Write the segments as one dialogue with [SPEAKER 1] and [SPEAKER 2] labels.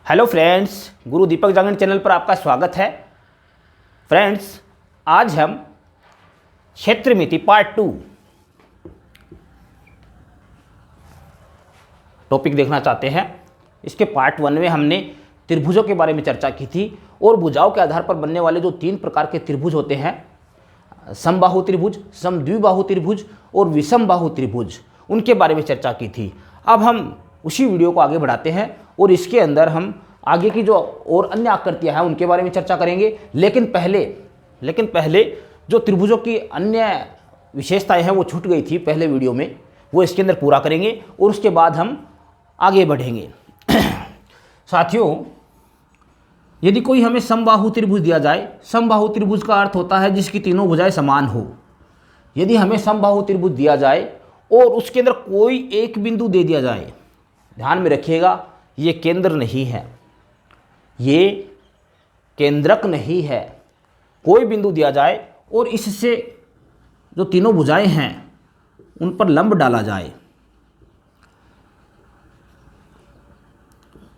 [SPEAKER 1] Hello friends, गुरु दीपक Jangad channel पर आपका स्वागत है। फ्रेंड्स, आज हम क्षेत्रमिति पार्ट 2 टॉपिक देखना चाहते हैं। इसके पार्ट 1 में हमने त्रिभुजों के बारे में चर्चा की थी और भुजाओं के आधार पर बनने वाले जो 3 प्रकार के त्रिभुज होते हैं, समबाहु त्रिभुज, समद्विबाहु त्रिभुज और विषमबाहु त्रिभुज, उनके बारे में चर्चा की थी। अब हम उसी वीडियो को आगे बढ़ाते हैं और इसके अंदर हम आगे की जो और अन्य आकृतियां हैं उनके बारे में चर्चा करेंगे। लेकिन पहले जो त्रिभुजों की अन्य विशेषताएं हैं वो छूट गई थी पहले वीडियो में, वो इसके अंदर पूरा करेंगे और उसके बाद हम आगे बढ़ेंगे। साथियों, यदि कोई हमें समबाहु त्रिभुज दिया जाए, समबाहु त्रिभुज का अर्थ होता है जिसकी तीनों भुजाएं समान हो। यदि हमें समबाहु त्रिभुज दिया जाए और उसके अंदर कोई एक बिंदु दे दिया जाए, ध्यान में रखिएगा, ये केंद्र नहीं है, ये केंद्रक नहीं है। कोई बिंदु दिया जाए और इससे जो तीनों भुजाएं हैं उन पर लंब डाला जाए,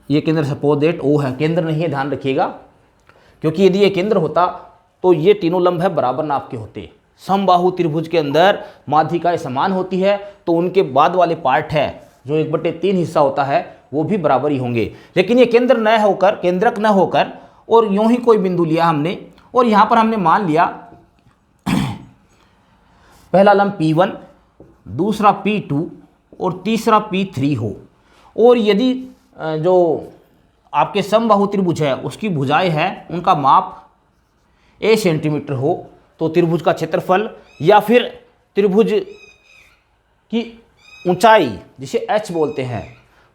[SPEAKER 1] ये केंद्र सपोज दैट O है, केंद्र नहीं है, ध्यान रखिएगा, क्योंकि यदि ये केंद्र होता तो ये तीनों लंब है बराबर नाप के होते। समबाहु त्रिभुज के अंदर माध्यिकाएं समान होती है तो उनके बाद वाले पार्ट है जो 1/3 हिस्सा होता है वो भी बराबर ही होंगे। लेकिन ये केंद्र न होकर, केंद्रक न होकर और यूं ही कोई बिंदु लिया हमने और यहाँ पर हमने मान लिया पहला लंब P1, दूसरा P2 और तीसरा P3 हो। और यदि जो आपके समबाहु त्रिभुज है उसकी भुजाएं हैं, उनका माप a सेंटीमीटर हो तो त्रिभुज का क्षेत्रफल या फिर त्रिभुज की ऊंचाई जिसे h बोलते हैं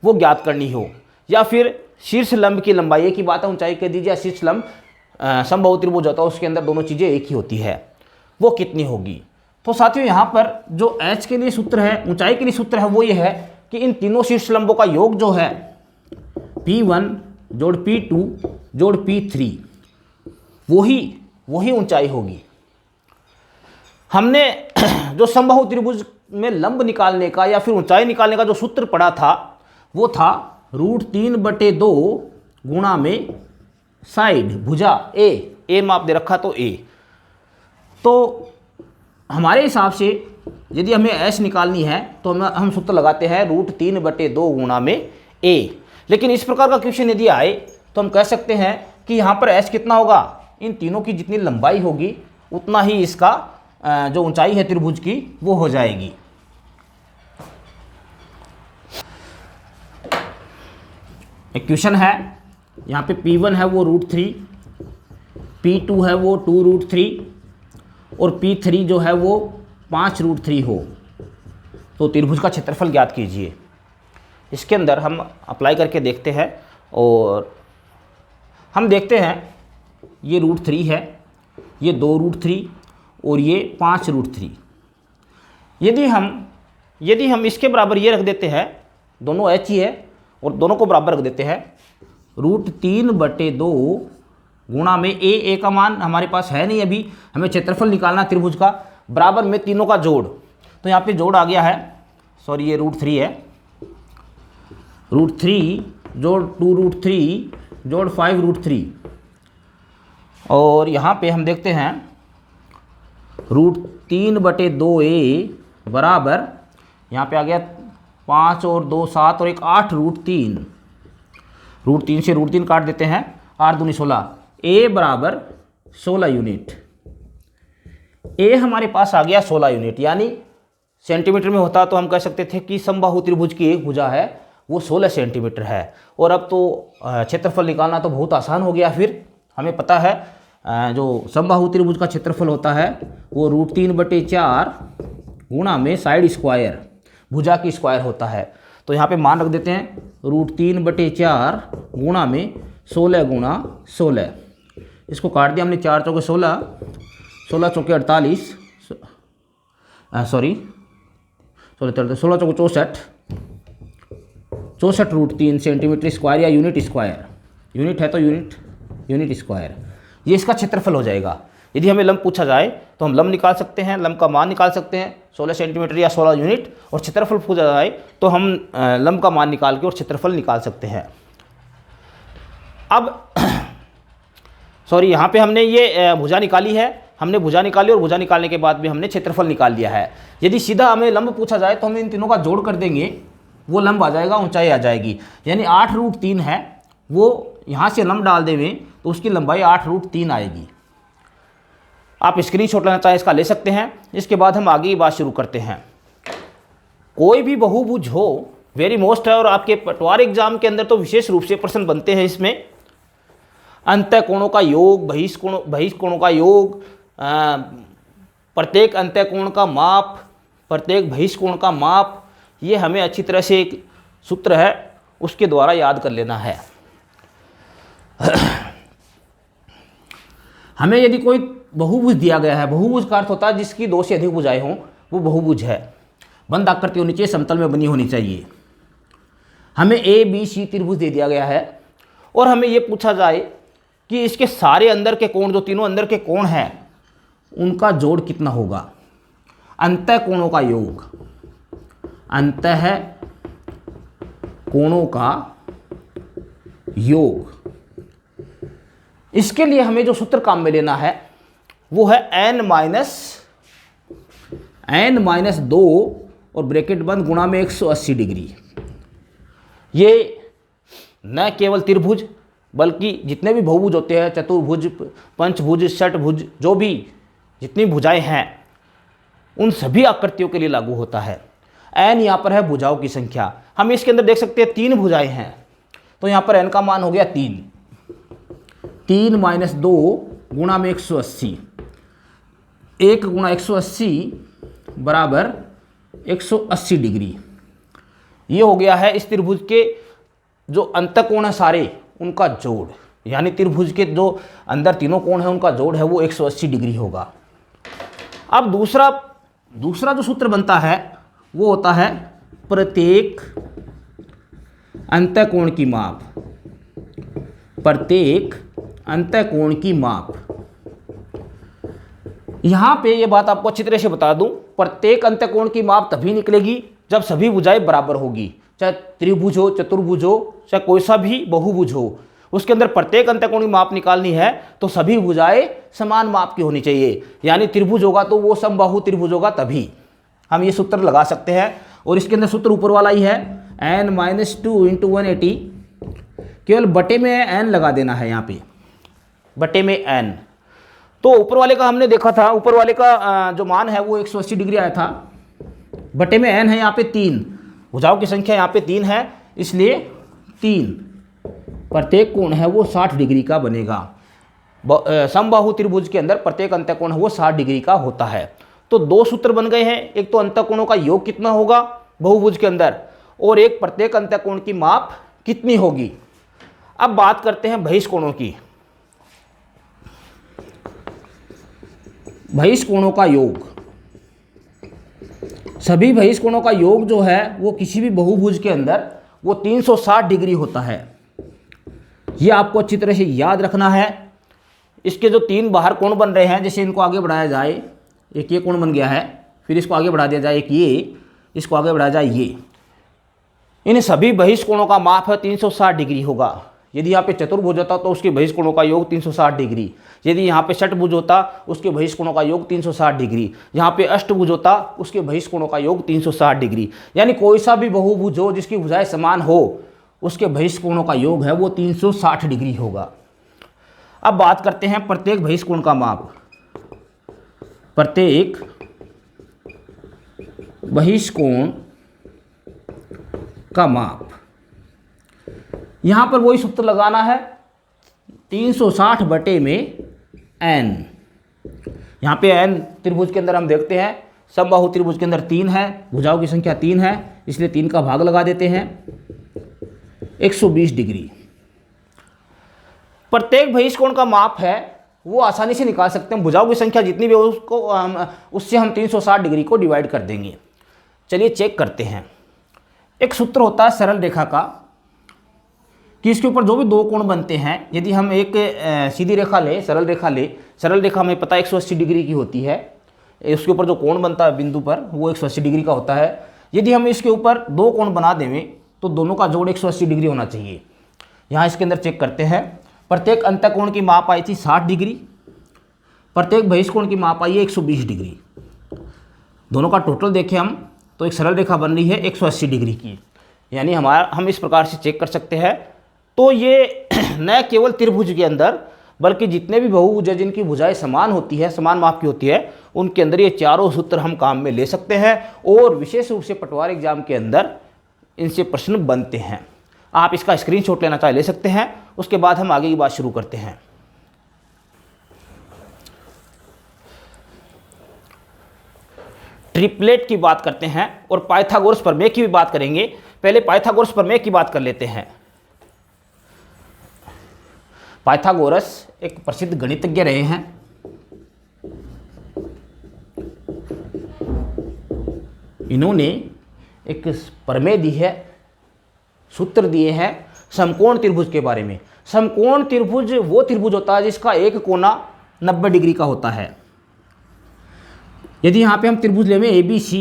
[SPEAKER 1] वो ज्ञात करनी हो, या फिर शीर्ष लंब की लंबाई, एक ही बात है, ऊंचाई कह दीजिए, शीर्ष लंब समबाहु त्रिभुज होता है उसके अंदर दोनों चीज़ें एक ही होती है, वो कितनी होगी। तो साथियों, यहाँ पर जो h के लिए सूत्र है, ऊंचाई के लिए सूत्र है, वो ये है कि इन तीनों शीर्ष लंबों का योग जो है P1 जोड़ P2 जोड़ P3 वही ऊंचाई होगी। हमने जो समबाहु त्रिभुज में लंब निकालने का या फिर ऊंचाई निकालने का जो सूत्र पढ़ा था वो था √3/2 गुणा में साइड भुजा ए माप दे रखा तो A। तो हमारे हिसाब से यदि हमें S निकालनी है तो हम सूत्र लगाते हैं √3/2 गुणा में A। लेकिन इस प्रकार का क्वेश्चन यदि आए तो हम कह सकते हैं कि यहाँ पर S कितना होगा, इन तीनों की जितनी लंबाई होगी उतना ही इसका जो ऊंचाई है त्रिभुज की वो हो जाएगी। एक क्वेश्चन है, यहाँ पे P1 है वो √3, P2 है वो 2√3 और P3 जो है वो 5√3 हो तो त्रिभुज का क्षेत्रफल ज्ञात कीजिए। इसके अंदर हम अप्लाई करके देखते हैं और हम देखते हैं ये √3 है, ये 2√3 और ये 5√3। यदि हम इसके बराबर ये रख देते हैं, दोनों h ही है और दोनों को बराबर रख देते हैं, √3/2 गुणा में a का मान हमारे पास है नहीं, अभी हमें क्षेत्रफल निकालना त्रिभुज का, बराबर में तीनों का जोड़, तो यहाँ पे जोड़ आ गया है, सॉरी ये √3 है, √3 जोड़ 2√3 जोड़ 5√3 और यहाँ पे हम देखते हैं √3/2a बराबर, यहाँ पे आ गया 5 और 2 7 और एक 8 √3 से √3 काट देते हैं, 8 दूनी 16, a बराबर 16 यूनिट। a हमारे पास आ गया 16 यूनिट, यानी सेंटीमीटर में होता तो हम कह सकते थे कि समबाहु त्रिभुज की एक भुजा है वो 16 सेंटीमीटर है। और अब तो क्षेत्रफल निकालना तो बहुत आसान हो गया। फिर हमें पता है जो समबाहु त्रिभुज का क्षेत्रफल होता है वो √3/4 गुणा में साइड स्क्वायर, भुजा की स्क्वायर होता है। तो यहाँ पे मान रख देते हैं √3/4 गुणा में 16 गुणा 16, इसको काट दिया हमने, 4 चौके 16, 16 चौके 48, सॉरी 16 चौके 64, 64 √3 सेंटीमीटर स्क्वायर या यूनिट स्क्वायर, यूनिट है तो यूनिट स्क्वायर, ये इसका क्षेत्रफल हो जाएगा। यदि हमें लंब पूछा जाए तो हम लंब निकाल सकते हैं, लंब का मान निकाल सकते हैं 16 सेंटीमीटर या 16 यूनिट, और क्षेत्रफल पूछा जाए तो हम लंब का मान निकाल के और क्षेत्रफल निकाल सकते हैं। अब सॉरी, यहाँ पे हमने ये भुजा निकाली है, हमने भुजा निकाली और भुजा निकालने के बाद भी हमने क्षेत्रफल निकाल लिया है। यदि सीधा हमें लंब पूछा जाए तो हम इन तीनों का जोड़ कर देंगे, वो लंब आ जाएगा, ऊंचाई आ जाएगी। यानी 8√3 है, वो यहाँ से लंब डाल देंगे तो उसकी लंबाई 8√3 आएगी। आप स्क्रीनशॉट लेना चाहें इसका ले सकते हैं। इसके बाद हम आगे की बात शुरू करते हैं। कोई भी बहुभुज हो, वेरी मोस्ट है, और आपके पटवार एग्जाम के अंदर तो विशेष रूप से प्रश्न बनते हैं इसमें। अंतःकोणों का योग, बहिष्कोणों का योग, प्रत्येक अंतःकोण का माप, प्रत्येक बहिष्कोण का माप, ये हमें अच्छी तरह से एक सूत्र है उसके द्वारा याद कर लेना है। हमें यदि कोई बहुभुज दिया गया है, बहुभुज का अर्थ होता है जिसकी 2 से अधिक भुजाएं हों, वो बहुभुज है। बंद आकृति होनी चाहिए, समतल में बनी होनी चाहिए। हमें ABC त्रिभुज दे दिया गया है और हमें ये पूछा जाए कि इसके सारे अंदर के कोण, जो तीनों अंदर के कोण हैं, उनका जोड़ कितना होगा। अंतःकोणों का योग, अंतःकोणों का योग, इसके लिए हमें जो सूत्र काम में लेना है वो है n-2 और ब्रैकेट बंद गुणा में 180 डिग्री। ये न केवल त्रिभुज बल्कि जितने भी बहुभुज होते हैं, चतुर्भुज, पंचभुज, षटभुज, जो भी जितनी भुजाएं हैं, उन सभी आकृतियों के लिए लागू होता है। n यहाँ पर है भुजाओं की संख्या। हम इसके अंदर देख सकते हैं 3 भुजाएं हैं, तो यहाँ पर n का मान हो गया 3। 3 - 2 गुणा में 180, 1 गुणा 180 बराबर 180 डिग्री। ये हो गया है इस त्रिभुज के जो अंतःकोण है सारे, उनका जोड़। यानी त्रिभुज के जो अंदर तीनों कोण हैं उनका जोड़ है वो 180 डिग्री होगा। अब दूसरा जो सूत्र बनता है वो होता है प्रत्येक अंतःकोण की माप, प्रत्येक अंतःकोण की माप। यहां पे ये बात आपको अच्छी तरह से बता दूं, प्रत्येक अंतःकोण की माप तभी निकलेगी जब सभी भुजाएं बराबर होगी। चाहे त्रिभुज हो, चतुर्भुज हो, चाहे कोई सा भी बहुभुज हो, उसके अंदर प्रत्येक अंतःकोण की माप निकालनी है तो सभी भुजाएं समान माप की होनी चाहिए। यानी त्रिभुज होगा तो वो समबाहु त्रिभुज होगा, तभी हम ये सूत्र लगा सकते हैं। और इसके अंदर सूत्र ऊपर वाला ही है, n - 2 × 180, केवल बटे में n लगा देना है, यहाँ पे बटे में n। तो ऊपर वाले का हमने देखा था, ऊपर वाले का जो मान है वो 180 डिग्री आया था, बटे में n है यहाँ पे 3, भुजाओं की संख्या यहाँ पे 3 है, इसलिए 3, प्रत्येक कोण है वो 60 डिग्री का बनेगा। समबाहु त्रिभुज के अंदर प्रत्येक अंतःकोण है वो 60 डिग्री का होता है। तो 2 सूत्र बन गए हैं, एक तो अंतःकोणों का योग कितना होगा बहुभुज के अंदर, और एक प्रत्येक अंतःकोण की माप कितनी होगी। अब बात करते हैं बहिष्कोणों की। बहिष्कोणों का योग, सभी बहिष्कोणों का योग जो है वो किसी भी बहुभुज के अंदर वो 360 डिग्री होता है। ये आपको अच्छी तरह से याद रखना है। इसके जो 3 बाहर कोण बन रहे हैं, जैसे इनको आगे बढ़ाया जाए, एक ये कोण बन गया है, फिर इसको आगे बढ़ा दिया जाए, एक ये, इसको आगे बढ़ाया जाए ये, इन सभी बहिष्कोणों का माप है 360 डिग्री होगा। यदि यहाँ पे चतुर्भुज होता तो उसके बहिष्कोणों का योग 360 डिग्री, यदि यहाँ पे षटभुज होता उसके बहिष्कोणों का योग 360 डिग्री, यहाँ पे अष्टभुज होता उसके बहिष्कोणों का योग 360 डिग्री। यानी कोई सा भी बहुभुज हो जिसकी भुजाएं समान हो, उसके बहिष्कोणों का योग है वो 360 डिग्री होगा। अब बात करते हैं प्रत्येक बहिष्कोण का माप। प्रत्येक बहिष्कोण का माप, यहां पर वही सूत्र लगाना है, 360 बटे में n। यहां पे n त्रिभुज के अंदर हम देखते हैं, समबाहु त्रिभुज के अंदर 3 है, भुजाओं की संख्या 3 है, इसलिए 3 का भाग लगा देते हैं, 120 डिग्री। प्रत्येक बहिष्कोण का माप है वो आसानी से निकाल सकते हैं, भुजाओं की संख्या जितनी भी उसको उससे हम 360 डिग्री को डिवाइड कर देंगे। चलिए चेक करते हैं। एक सूत्र होता है सरल रेखा का, कि इसके ऊपर जो भी 2 कोण बनते हैं, यदि हम एक सीधी रेखा ले, सरल रेखा हमें पता है 180 डिग्री की होती है, इसके ऊपर जो कोण बनता है बिंदु पर वो 180 डिग्री का होता है। यदि हम इसके ऊपर 2 कोण बना दें तो दोनों का जोड़ 180 डिग्री होना चाहिए। यहाँ इसके अंदर चेक करते हैं। प्रत्येक अंतःकोण की माप आई थी 60 डिग्री, प्रत्येक बहिष्कोण की माप आई है 120 डिग्री। दोनों का टोटल देखें हम तो एक सरल रेखा बन रही है 180 डिग्री की, यानी हम इस प्रकार से चेक कर सकते हैं। तो ये न केवल त्रिभुज के अंदर बल्कि जितने भी बहुभुज हैं जिनकी भुजाएं समान होती है, समान माप की होती है, उनके अंदर ये चारों सूत्र हम काम में ले सकते हैं और विशेष रूप से पटवार एग्जाम के अंदर इनसे प्रश्न बनते हैं। आप इसका स्क्रीनशॉट लेना चाहे ले सकते हैं। उसके बाद हम आगे की बात शुरू करते हैं। ट्रिपलेट की बात करते हैं और पाइथागोरस प्रमेय की भी बात करेंगे। पहले पाइथागोरस प्रमेय की बात कर लेते हैं। पाइथागोरस एक प्रसिद्ध गणितज्ञ रहे हैं। इन्होंने एक प्रमेय दी है, सूत्र दिए हैं समकोण त्रिभुज के बारे में। समकोण त्रिभुज वो त्रिभुज होता है जिसका एक कोना 90 डिग्री का होता है। यदि यहाँ पे हम त्रिभुज लें ABC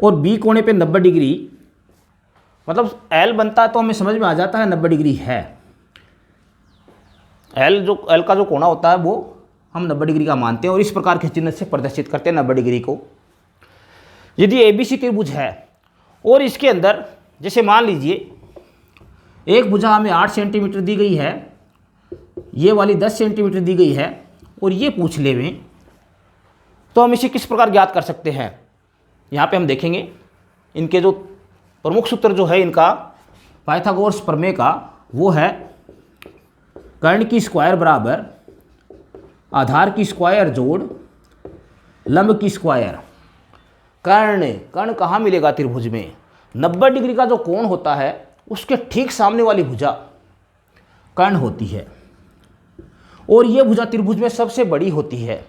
[SPEAKER 1] और B कोने पे 90 डिग्री, मतलब L बनता है तो हमें समझ में आ जाता है 90 डिग्री है। L का जो कोना होता है वो हम 90 डिग्री का मानते हैं और इस प्रकार के चिन्ह से प्रदर्शित करते हैं 90 डिग्री को। यदि ABC त्रिभुज है और इसके अंदर जैसे मान लीजिए एक भुजा हमें 8 सेंटीमीटर दी गई है, ये वाली 10 सेंटीमीटर दी गई है और ये पूछ ले में, तो हम इसे किस प्रकार ज्ञात कर सकते हैं। यहाँ पे हम देखेंगे इनके जो प्रमुख सूत्र जो है इनका पाइथागोरस प्रमेय का, वो है कर्ण की स्क्वायर बराबर आधार की स्क्वायर जोड़ लंब की स्क्वायर। कर्ण कहाँ मिलेगा त्रिभुज में? 90 डिग्री का जो कोण होता है उसके ठीक सामने वाली भुजा कर्ण होती है और ये भुजा त्रिभुज में सबसे बड़ी होती है।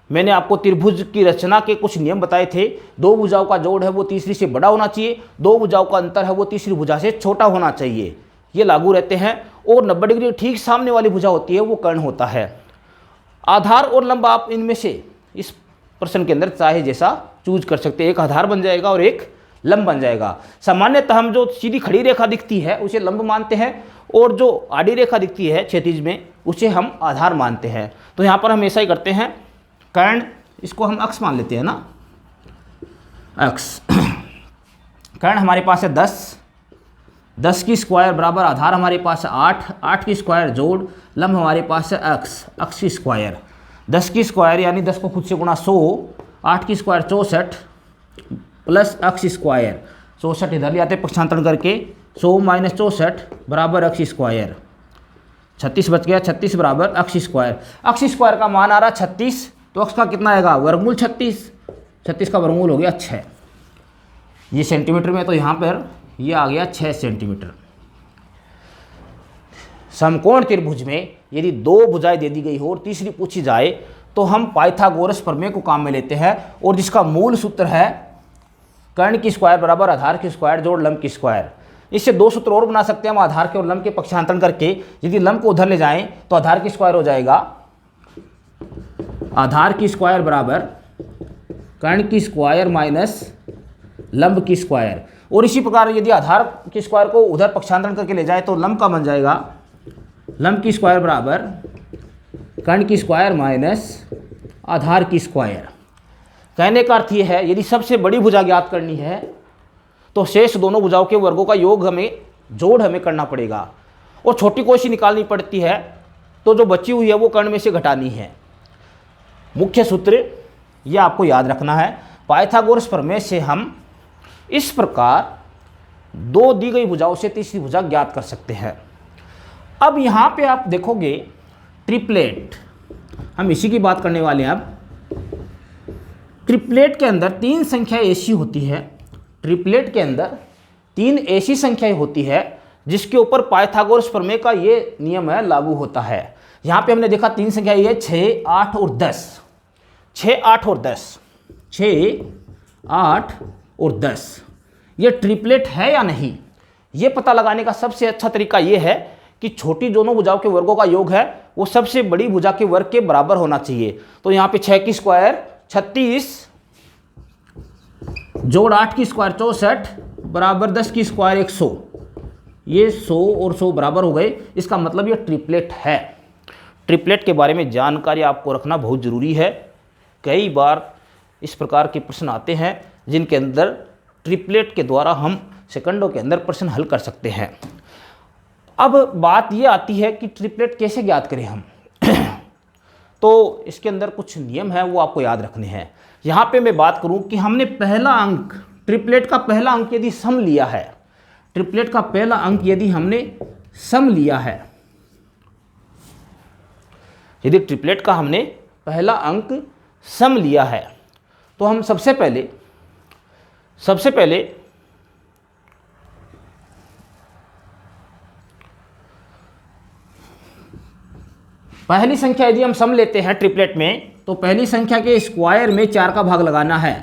[SPEAKER 1] मैंने आपको त्रिभुज की रचना के कुछ नियम बताए थे। दो भुजाओं का जोड़ है वो तीसरी से बड़ा होना चाहिए, दो भुजाओं का अंतर है वो तीसरी भुजा से छोटा होना चाहिए, ये लागू रहते हैं। और 90 डिग्री ठीक सामने वाली भुजा होती है वो कर्ण होता है। आधार और लंब आप इनमें से इस प्रश्न के अंदर चाहे जैसा चूज कर सकते हैं, एक आधार बन जाएगा और एक लंब बन जाएगा। सामान्यतः हम जो सीधी खड़ी रेखा दिखती है उसे लंब मानते हैं और जो आड़ी रेखा दिखती है क्षैतिज में उसे हम आधार मानते हैं। तो यहाँ पर हम ऐसा ही करते हैं, कर्ण इसको हम अक्ष मान लेते हैं ना, अक्ष। कर्ण हमारे पास है 10 की स्क्वायर बराबर आधार हमारे पास है 8 की स्क्वायर जोड़ लंब हमारे पास है अक्ष की स्क्वायर। 10 की स्क्वायर यानी 10 को खुद से गुणा 100, 8 की स्क्वायर 64 प्लस अक्ष स्क्वायर, 64 इधर ले आते पक्षांतरण करके, 100 माइनस 64 बराबर अक्ष स्क्वायर, 36 बच गया, 36 बराबर अक्ष स्क्वायर। अक्ष स्क्वायर का मान आ रहा 36, तो अक्ष का कितना आएगा? वर्गमूल 36 का वर्गमूल हो गया 6। ये सेंटीमीटर में तो यहाँ पर ये आ गया 6 सेंटीमीटर। समकोण त्रिभुज में यदि दो भुजाएं दे दी गई हो और तीसरी पूछी जाए तो हम पाइथागोरस प्रमेय को काम में लेते हैं और जिसका मूल सूत्र है कर्ण की स्क्वायर बराबर आधार की स्क्वायर जोड़ लंब की स्क्वायर। इससे दो सूत्र और बना सकते हैं हम आधार के और लंब के पक्षांतरण करके। यदि लंब को उधर ले जाएं तो आधार की स्क्वायर हो जाएगा आधार की स्क्वायर बराबर कर्ण की स्क्वायर माइनस लंब की स्क्वायर। और इसी प्रकार यदि आधार की स्क्वायर को उधर पक्षांतरण करके ले जाए तो लंब का बन जाएगा लंब की स्क्वायर बराबर कर्ण की स्क्वायर माइनस आधार की स्क्वायर। कहने का अर्थ यह है यदि सबसे बड़ी भुजा ज्ञात करनी है तो शेष दोनों भुजाओं के वर्गों का योग जोड़ हमें करना पड़ेगा और छोटी कोशी निकालनी पड़ती है, तो जो बची हुई है वो कर्ण में से घटानी है। मुख्य सूत्र ये आपको याद रखना है। पाइथागोरस प्रमेय से हम इस प्रकार दो दी गई भुजाओं से तीसरी भुजा ज्ञात कर सकते हैं। अब यहाँ पे आप देखोगे ट्रिपलेट, हम इसी की बात करने वाले हैं। अब ट्रिपलेट के अंदर 3 संख्याएं ऐसी होती है, ट्रिपलेट के अंदर 3 ऐसी संख्याएं होती है जिसके ऊपर पाइथागोरस प्रमेय का ये नियम है लागू होता है। यहाँ पे हमने देखा 3 संख्या ये 6, 8 और 10, 6, 8 और 10, 6, 8 और 10। ये ट्रिपलेट है या नहीं, ये पता लगाने का सबसे अच्छा तरीका ये है कि छोटी दोनों भुजाओं के वर्गों का योग है वो सबसे बड़ी भुजा के वर्ग के बराबर होना चाहिए। तो यहाँ पे 6 की स्क्वायर 36 जोड़ 8 की स्क्वायर 64 बराबर 10 की स्क्वायर 100। ये 100 और 100 बराबर हो गए, इसका मतलब ये ट्रिपलेट है। ट्रिपलेट के बारे में जानकारी आपको रखना बहुत ज़रूरी है। कई बार इस प्रकार के प्रश्न आते हैं जिनके अंदर ट्रिपलेट के द्वारा हम सेकंडों के अंदर प्रश्न हल कर सकते हैं। अब बात ये आती है कि ट्रिपलेट कैसे ज्ञात करें हम। तो इसके अंदर कुछ नियम है, वो आपको याद रखने हैं। यहाँ पे मैं बात करूँ कि हमने पहला अंक, ट्रिपलेट का पहला अंक यदि सम लिया है, ट्रिपलेट का पहला अंक यदि हमने सम लिया है, यदि ट्रिपलेट का हमने पहला अंक सम लिया है, तो हम सबसे पहले पहली संख्या यदि हम सम लेते हैं ट्रिपलेट में, तो पहली संख्या के स्क्वायर में 4 का भाग लगाना है।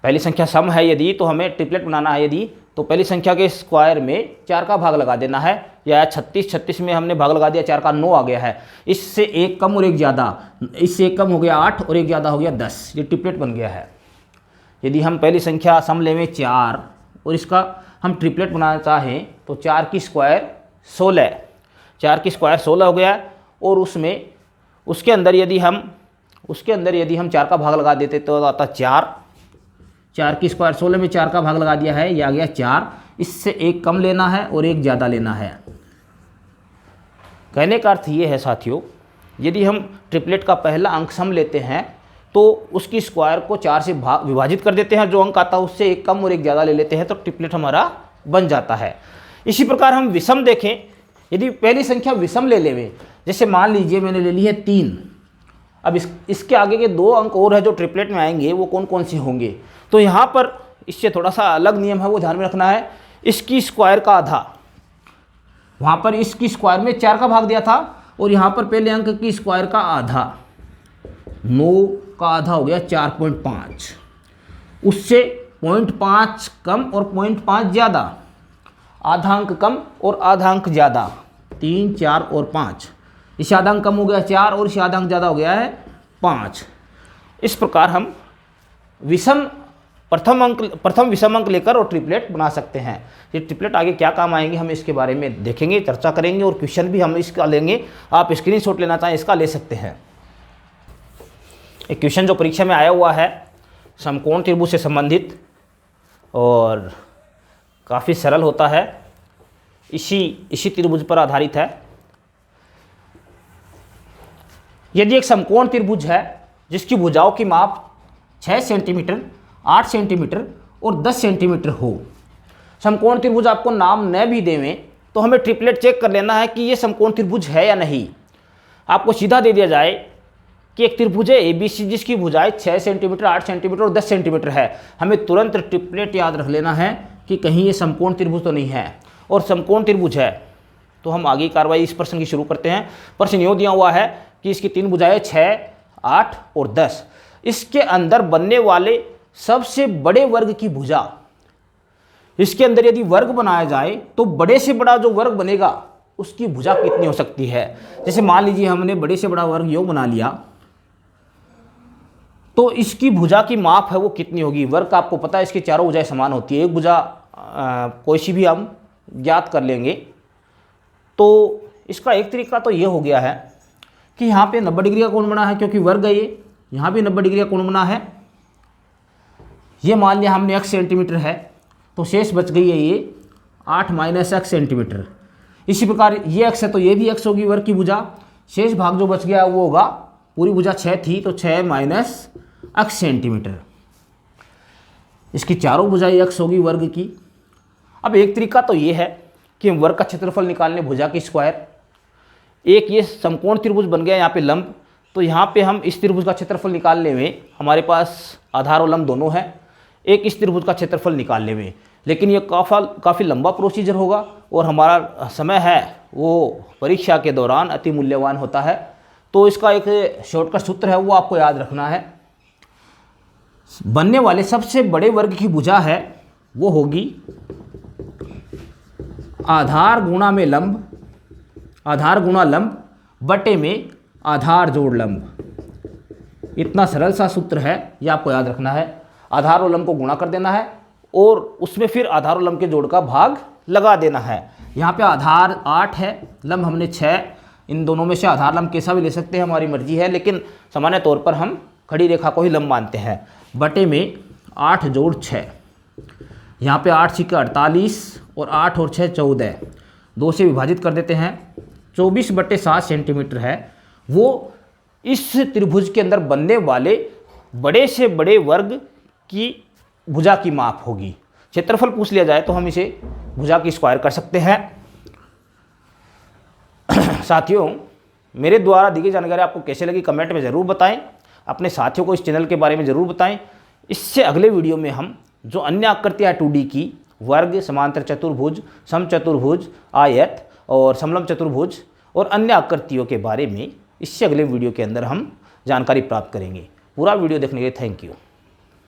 [SPEAKER 1] पहली संख्या सम है यदि, तो हमें ट्रिपलेट बनाना है यदि, तो पहली संख्या के स्क्वायर में 4 का भाग लगा देना है। या 36 में हमने भाग लगा दिया, 4 का 9 आ गया है। इससे एक कम और एक ज़्यादा, इससे एक कम हो गया 8 और एक ज़्यादा हो गया 10। ये ट्रिपलेट बन गया है। यदि हम पहली संख्या सम लें 4 और इसका हम ट्रिपलेट बनाना चाहें, तो 4 की स्क्वायर 16, 4 की स्क्वायर 16 हो गया। और उसके अंदर यदि हम 4 का भाग लगा देते तो आता 4 की स्क्वायर 16 में 4 का भाग लगा दिया है, ये आ गया 4। इससे एक कम लेना है और एक ज़्यादा लेना है। कहने का अर्थ ये है साथियों, यदि हम ट्रिपलेट का पहला अंक सम लेते हैं तो उसकी स्क्वायर को 4 से विभाजित कर देते हैं, जो अंक आता है उससे एक कम और एक ज़्यादा ले लेते हैं, तो ट्रिपलेट हमारा बन जाता है। इसी प्रकार हम विषम देखें, यदि पहली संख्या विषम ले लें, जैसे मान लीजिए मैंने ले ली है 3। अब इसके आगे के 2 अंक और है जो ट्रिपलेट में आएंगे, वो कौन कौन से होंगे। तो यहाँ पर इससे थोड़ा सा अलग नियम है, वो ध्यान में रखना है। इसकी स्क्वायर का आधा, वहाँ पर इसकी स्क्वायर में 4 का भाग दिया था, और यहाँ पर पहले अंक की स्क्वायर का आधा, 9 का आधा हो गया 4.5। उससे 0.5 कम और 0.5 ज़्यादा, आधा अंक कम और आधा अंक ज़्यादा, 3, 4 और 5। इस आधा अंक कम हो गया 4 और इस आधा अंक ज़्यादा हो गया है 5। इस प्रकार हम प्रथम विषम अंक लेकर और ट्रिपलेट बना सकते हैं। ये ट्रिपलेट आगे क्या काम आएंगे हम इसके बारे में देखेंगे, चर्चा करेंगे, और क्वेश्चन भी हम इसका लेंगे। आप स्क्रीनशॉट लेना चाहें इसका ले सकते हैं। एक क्वेश्चन जो परीक्षा में आया हुआ है समकोण त्रिभुज से संबंधित, और काफ़ी सरल होता है, इसी त्रिभुज पर आधारित है। यदि एक समकोण त्रिभुज है जिसकी भुजाओं की माप 6 सेंटीमीटर, 8 सेंटीमीटर और 10 सेंटीमीटर हो, समकोण त्रिभुज आपको नाम न भी देवें तो हमें ट्रिपलेट चेक कर लेना है कि ये समकोण त्रिभुज है या नहीं। आपको सीधा दे दिया जाए कि एक त्रिभुज है ABC जिसकी भुजाएं 6 सेंटीमीटर, 8 सेंटीमीटर और 10 सेंटीमीटर है, हमें तुरंत ट्रिपलेट याद रख लेना है कि कहीं ये समकोण त्रिभुज तो नहीं है। और समकोण त्रिभुज है तो हम आगे कार्रवाई इस प्रश्न की शुरू करते हैं। प्रश्न यूँ दिया हुआ है कि इसकी 3 भुजाएं 6, 8 और 10। इसके अंदर बनने वाले सबसे बड़े वर्ग की भुजा, इसके अंदर यदि वर्ग बनाया जाए तो बड़े से बड़ा जो वर्ग बनेगा उसकी भुजा कितनी हो सकती है। जैसे मान लीजिए हमने बड़े से बड़ा वर्ग योग बना लिया, तो इसकी भुजा की माप है वो कितनी होगी। वर्ग का आपको पता है इसकी चारों भुजाएं समान होती है, एक भुजा कोई सी भी हम ज्ञात कर लेंगे। तो इसका एक तरीका तो ये हो गया है कि यहाँ पे 90 डिग्री का कोण बना है, क्योंकि वर्ग है ये, यहाँ भी 90 डिग्री का कोण बना है। ये मान लिया हमने x सेंटीमीटर है, तो शेष बच गई है ये 8 माइनस x सेंटीमीटर। इसी प्रकार ये x है तो ये भी x होगी वर्ग की भुजा। शेष भाग जो बच गया वो होगा, पूरी भुजा 6 थी तो 6 माइनस x सेंटीमीटर। इसकी चारों भुजाएं x होगी वर्ग की। अब एक तरीका तो ये है कि हम वर्ग का क्षेत्रफल निकालने भुजा की स्क्वायर। एक ये समकोण त्रिभुज बन गया यहाँ पे लंब, तो यहाँ पे हम इस त्रिभुज का क्षेत्रफल निकालने में हमारे पास आधार और लंब दोनों हैं। एक इस त्रिभुज का क्षेत्रफल निकालने में, लेकिन ये काफ़ी लंबा प्रोसीजर होगा और हमारा समय है वो परीक्षा के दौरान अति मूल्यवान होता है। तो इसका एक शॉर्टकट सूत्र है वो आपको याद रखना है। बनने वाले सबसे बड़े वर्ग की भुजा है वो होगी आधार गुणा में लंब, आधार गुणा लंब बटे में आधार जोड़ लंब। इतना सरल सा सूत्र है, ये आपको याद रखना है। आधार और लंब को गुणा कर देना है और उसमें फिर आधार और लंब के जोड़ का भाग लगा देना है। यहाँ पे आधार 8 है, लंब हमने 6, इन दोनों में से आधार लंब कैसा भी ले सकते हैं, हमारी मर्जी है, लेकिन सामान्य तौर पर हम खड़ी रेखा को ही लंब मानते हैं। बटे में 8 जोड़ 6, यहाँ पे 8 × 48 और 8 और 6 14, 2 से विभाजित कर देते हैं। 24/7 सेंटीमीटर है, वो इस त्रिभुज के अंदर बनने वाले बड़े से बड़े वर्ग की भुजा की माप होगी। क्षेत्रफल पूछ लिया जाए तो हम इसे भुजा की स्क्वायर कर सकते हैं। साथियों, मेरे द्वारा दी गई जानकारी आपको कैसे लगी कमेंट में ज़रूर बताएं। अपने साथियों को इस चैनल के बारे में ज़रूर बताएं। इससे अगले वीडियो में हम जो अन्य आकृतियाँ 2D की, वर्ग, समांतर चतुर्भुज, समचतुर्भुज, आयत और समलंब चतुर्भुज और अन्य आकृतियों के बारे में इससे अगले वीडियो के अंदर हम जानकारी प्राप्त करेंगे। पूरा वीडियो देखने के लिए थैंक यू।